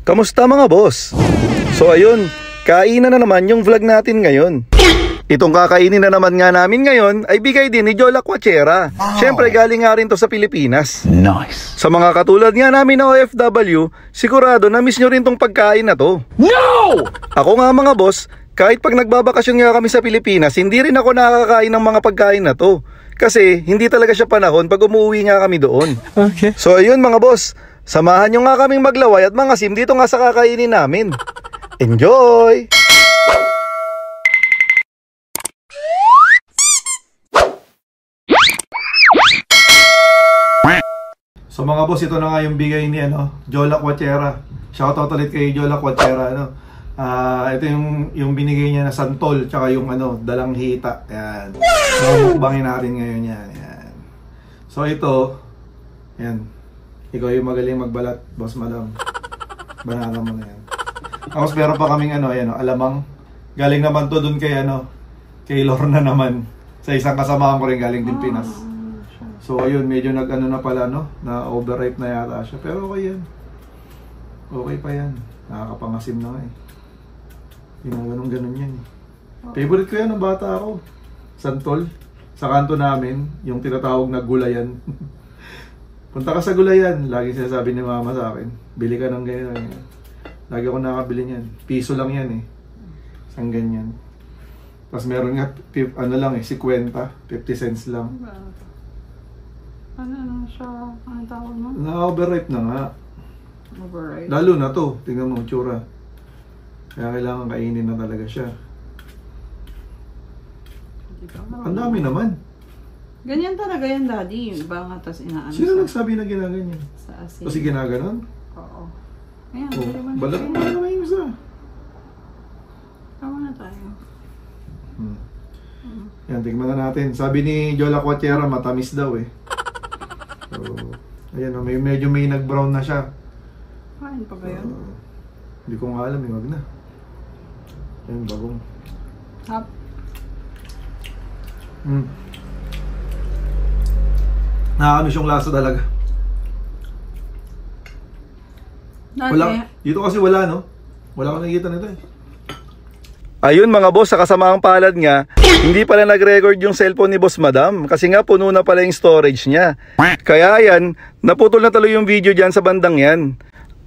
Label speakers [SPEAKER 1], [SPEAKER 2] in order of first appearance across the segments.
[SPEAKER 1] Kamusta mga boss? So ayun, kainan na naman yung vlog natin ngayon. Itong kakainin na naman nga namin ngayon ay bigay din ni Jola Quachera. Siyempre galing nga rin to sa Pilipinas.
[SPEAKER 2] Nice.
[SPEAKER 1] Sa mga katulad nga namin na OFW, sigurado na miss nyo rin tong pagkain na to.
[SPEAKER 2] No!
[SPEAKER 1] Ako nga mga boss, kahit pag nagbabakasyon nga kami sa Pilipinas, hindi rin ako nakakakain ng mga pagkain na to. Kasi hindi talaga siya panahon pag umuwi nga kami doon.
[SPEAKER 2] Okay.
[SPEAKER 1] So ayun mga boss, samahan nyo nga kaming maglaway at mga sim dito nga sa kakainin namin. Enjoy! So mga boss, ito na nga yung bigay ni Jola Quachera. Shoutout ulit kay Jola Quachera. Ito yung binigay niya na santol, tsaka yung dalang hita. Yan. So mukbangin natin ngayon yan. Yan. So ito, yan. Ikaw yung magaling magbalat, boss madam. Banana mo na yan. Tapos meron pa kaming alamang. Galing naman to dun kay Lorna naman. Sa isang kasamahan ko rin galing din Pinas. So ayun, medyo na pala na overripe na yata siya. Pero okay yan. Okay pa yan. Nakakapangasim na nga eh. Ganun yan. Favorite ko yan nung bata ako. Santol. Sa kanto namin, yung tinatawag na gulayan. Punta ka sa gulayan, lagi sinasabi ni mama sa akin, bili ka ng ganyan. Lagi ako nakabili niyan. Piso lang yan eh. Isang ganyan. Tapos meron nga, 50 cents lang.
[SPEAKER 3] Ano siya? Ano tawag mo?
[SPEAKER 1] Na-overripe na nga.
[SPEAKER 3] Overripe?
[SPEAKER 1] Lalo na to. Tingnan mo, tsura. Kaya kailangan kainin na talaga siya. Ang dami naman.
[SPEAKER 3] Ganyan talaga yan, daddy. Yung iba nga, tas inaano.
[SPEAKER 1] Sino nagsabi na ginaganyan?
[SPEAKER 3] Sa asin.
[SPEAKER 1] Kasi ginaganon?
[SPEAKER 3] Oo. Ayan,
[SPEAKER 1] Balat mo na naman yung isa.
[SPEAKER 3] Tama na tayo.
[SPEAKER 1] Yan, tingnan na natin. Sabi ni Jola Quachera, matamis daw eh. So, ayan, medyo may nag-brown na siya.
[SPEAKER 3] Kain pa ba yun?
[SPEAKER 1] Hindi ko nga alam, wag na. Ayun, bagong.
[SPEAKER 3] Hap.
[SPEAKER 1] Nakakamiss yung lasa talaga.
[SPEAKER 3] Dati.
[SPEAKER 1] Wala, dito kasi wala, no? Wala akong nakikita nito eh. Ayun mga boss, sa kasamaang palad nga, hindi pala nag-record yung cellphone ni Boss Madam kasi nga puno na pala yung storage niya. Kaya yan, naputol na tuloy yung video dyan sa bandang yan.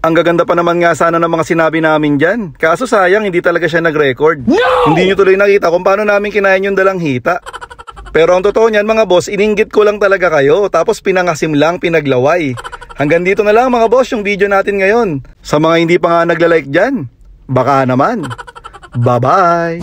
[SPEAKER 1] Ang gaganda pa naman nga sana ng mga sinabi namin dyan. Kaso sayang, hindi talaga siya nag-record. No! Hindi nyo tuloy nakita kung paano namin kinain yung dalang hita. Pero ang totoo niyan mga boss, ininggit ko lang talaga kayo. Tapos pinangasim lang, pinaglaway. Hanggang dito na lang mga boss yung video natin ngayon. Sa mga hindi pa nga nagla-like dyan, baka naman. Bye-bye!